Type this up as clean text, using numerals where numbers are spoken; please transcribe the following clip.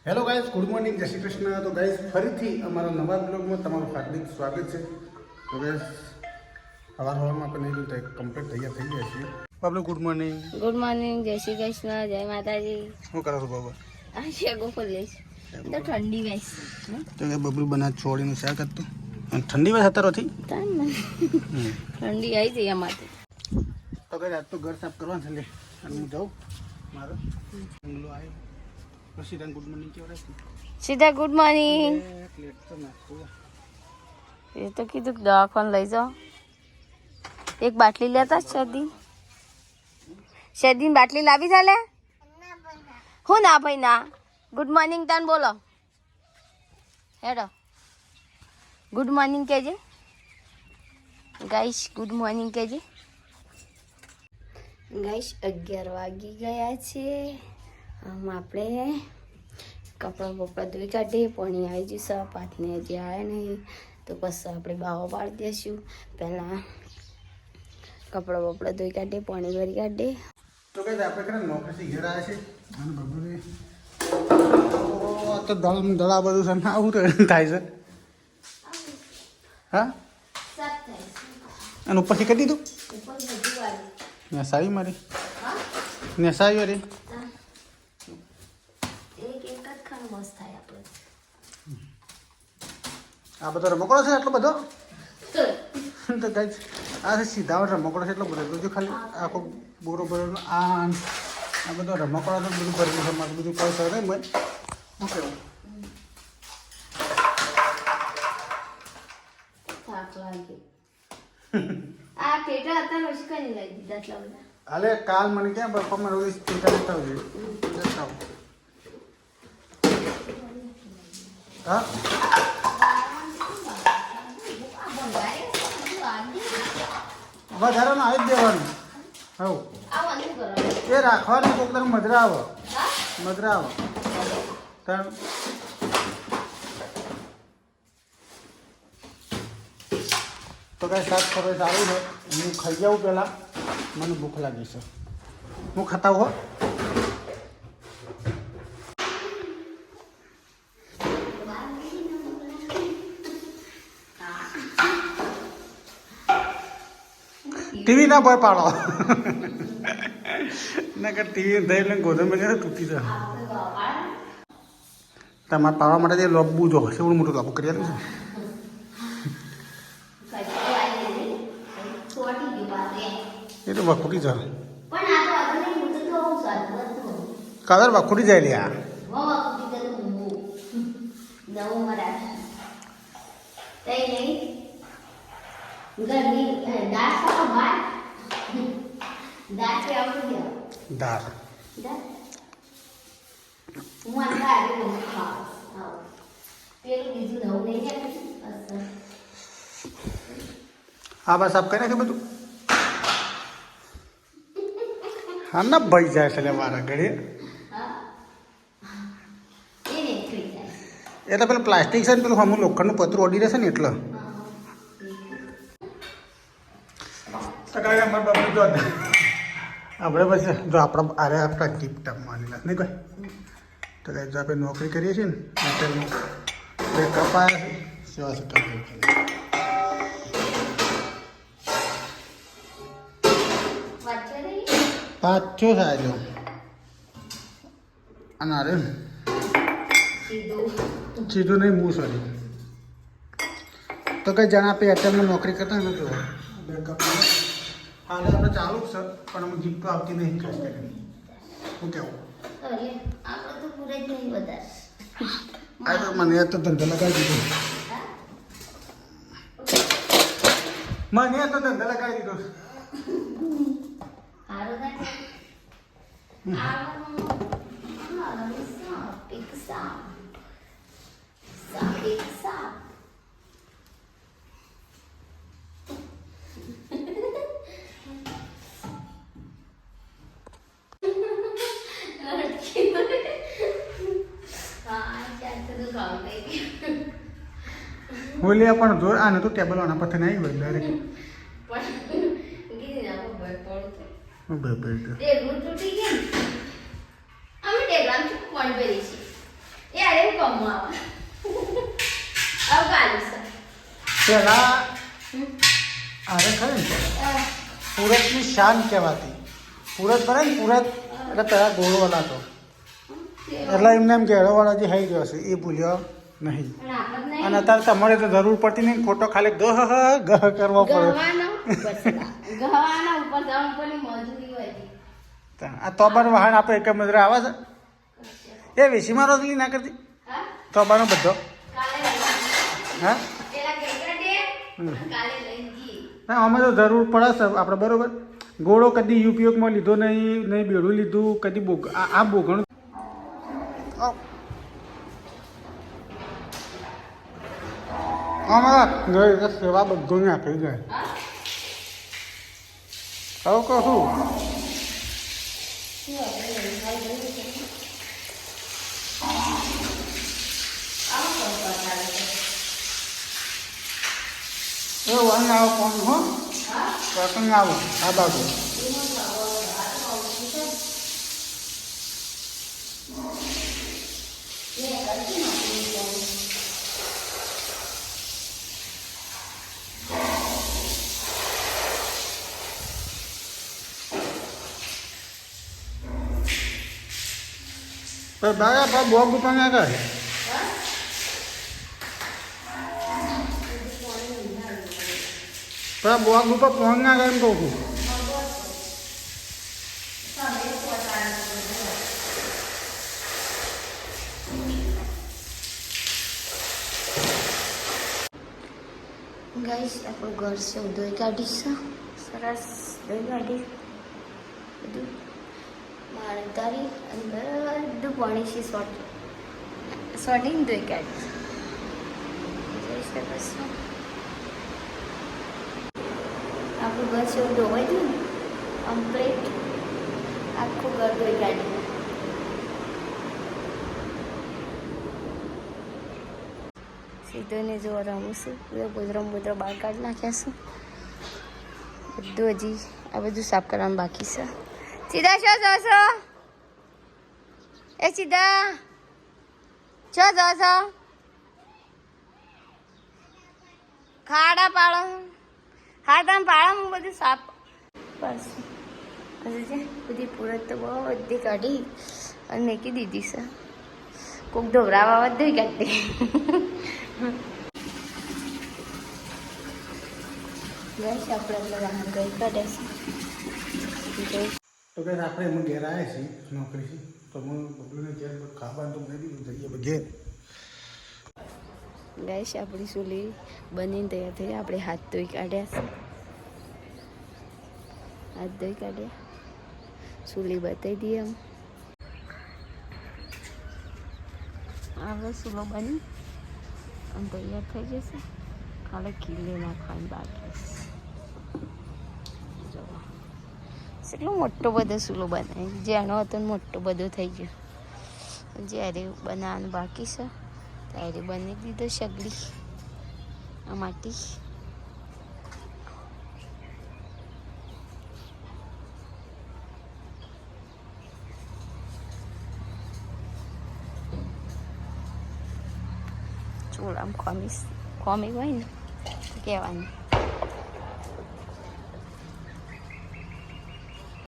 Hello guys, good morning, જય શ્રી કૃષ્ણ. તો guys ફરીથી અમારા નવા બ્લોગમાં તમારું હાર્દિક સ્વાગત છે. તો ગાઈઝ સવારમાં આપણે નહીં જોતા કમ્પ્લીટ તૈયાર થઈ ગયા છીએ. Babu good morning. Good morning, જય શ્રી કૃષ્ણ, જય માતાજી. શું કરો છો બાબા? આ શેગો ખોલીશ તો ઠંડી વેસ તો કે બબલુ બનાવ છોડીનું શાક હતું અને ઠંડી વેસ અત્યારથી ઠંડી આવી જઈ અમારે. તો ગાઈઝ આજ તો ઘર સાફ કરવાનું છે લે અને હું જાઉં મારો બંગલો આવ્યો. પછી તને ગુડ મોર્નિંગ કેવડાવી સીધા ગુડ મોર્નિંગ. લેટ તો નાખો. એ તો કીધું કે દવાખાને લઈ જાઓ. એક બાટલી લેતા શેરદીન બાટલી લાવી ચાલે હું ના ભાઈ ના. ગુડ મોર્નિંગ તાન બોલો હેડો ગુડ મોર્નિંગ કહેજે ગાઈશ. ગુડ મોર્નિંગ કહેજે ગાઈશ. 11 વાગી ગયા છે. આપણે કપડાં બપડા ધોઈ કાઢીએ. પાણી આવી જશે. પાથને હજી આવ્યા નહીં તો પછી આપણે બાવો પાડી દઈશું. પહેલાં કપડાં બપડા ધોઈ કાઢીએ, પાણી ભરી કાઢીએ. તો કઈ આપણે કરે નોકરીથી ઘેર આવ્યા છે અને બબલુને તો દળા બધું છે ને આવું તો થાય છે. હા અને ઉપરથી કરી દીધું નેસાવી મારી નેસાવી વારી આ બધો રમકડો છે એટલો બધો તો ગાઈસ આ છે સીધા રમકડો છે એટલો બધો જો ખાલી આખો બોરો ભરેલો આ બધો રમકડો તો બધું ભરેલું છે મારું બધું કોઈ સર નહીં મને શું કહેવું. હાલે કાલ મને ક્યાં પપ્પા રોજ ચિંતા લેતા હોય હા વધારાનું આવી જ દેવાનું. હવ એ રાખવાનું કોક તને મજરા આવે તણ તો કાંઈ શાક કરો સારું છે. હું ખાઈ જાઉં પહેલાં મને ભૂખ લાગી છે. હું ખાતા હો ટીવી ના ભય પાડો ના કે ટીવી દઈ લઈને ગોધરમાં જાય તૂટી જાય. તમારે પાડવા માટે જે લોબુ જો એવડું મોટું લોબુ કરી આપ્યું છે એ તો વખૂટી જાય કલર વખૂટી જાય લ્યા. દાળ હા બસ આપ કઈ નાખે બધું. હા ના ભાઈ જાય છે મારા ઘરે એટલે પેલું પ્લાસ્ટિક છે ને પેલું હમું લોખંડનું પતરું ઓડી રહેશે ને એટલે અમારે બાપુ જો આપણે બસ જો આપણા અરે આપણા ગિફ્ટ માની લાગ નહીં કોઈ તો કઈ જો આપણે નોકરી કરીએ છીએ ને હોટેલમાં બે કપાયા સેવા સત્તા 5-6 થાય જો અને અરે સીધું નહીં હું સોરી તો કઈ જણા આપણે એરટેલમાં નોકરી કરતા ને તો બે કપાયા હાલે આપણે ચાલુ જ છે પણ અમે ગિફ્ટ આવતી નહીં ખાસ કરીને. શું કેવું આ તો મને તો ધંધો લગાવી દીધો બોલ્યા પણ જોર આને તો ટેબલ આના પરથી નહીં હોય ડાયરેક્ટ કમવા આવ કાલી સર પેલા અરે ખરી ને સુરતની શાન કહેવાતી સુરત ભરે ને સુરત એટલે પેલા ગોળો હલાતો એટલે એમને એમ ગેળોવાળો જે થઈ ગયો છે એ ભૂલ્યો નહીં અને અત્યારે તમારે તો જરૂર પડતી નહીં ખોટો ખાલી ગહ કરવો પડે ગહવાના ઉપર જવા ઉપરની મજૂરી હોય આ તોબાનો વાહન આપણે એક મજરે આવે છે એ વેસીમાં રોટલી ના કરતી તોબાનો બધો હા ના અમે તો જરૂર પડે છે આપણે બરોબર ગોળો કદી ઉપયોગમાં લીધો નહીં બેડું લીધું કદી આ બોઘણું અમારા ઘરે સેવા બધું નાખી જાય હવે કહું વન આવો કોણ હો પસંદ આવો આ બાજુ બાબા બોગ ઉપર ના કરે પણ બોગ ઉપર ફોન ના કરે એમ કહું છું ગાઈસ આપણું ઘર છે ધોઈ કાઢીશું સરસ ધોઈ કાઢી બધું માળ ઉતારી અને બધું પાણી છે સોટીને ધોઈ કાઢી જોઈ શકો છો આપણું ઘર છે એવું ધોવાઈ ગયું ને કમ્પ્લીટ આખું ઘર ધોઈ કાઢ્યું સીધો ને જો રમું છું ગોદરો બહાર કાઢી નાખ્યા છું બધું હજી આ બધું સાફ કરવાનું બાકી છે સીધા છો છો એ સીધા છો છો ખાડા પાડો હા તમે પાડો હું બધું સાફ બસ હજુ છે બધી પૂરત તો બધી કાઢી અને મેકી દીધી છે કોક ઢોરાવા બધું કાઢી ગઈશ આપણે વાહન ગઈ કાઢે છે તો કંઈ આપણે એમાં ઘેર આવ્યા છીએ નોકરીથી તો હું બબલુને ઘેર ખાવાનું તો મને બી જઈએ ઘેર ગઈશ આપણી સુલી બનીને તૈયાર થઈ આપણે હાથ ધોઈ કાઢ્યા છે હાથ ધોઈ કાઢ્યા સુલી બતાવી દઈએ એમ આપણે સુલો બની અને તૈયાર થઈ જશે ખાલી ખીલે નાખવાની બાકી જો એટલો મોટો બધો સુલો બનાવી જેનો હતો ને મોટો બધો થઈ ગયો જ્યારે બનાવવાનું બાકી છે ત્યારે બની દીધો સગડી આ માટી ચોળામ ખોમી હોય ને કહેવાનું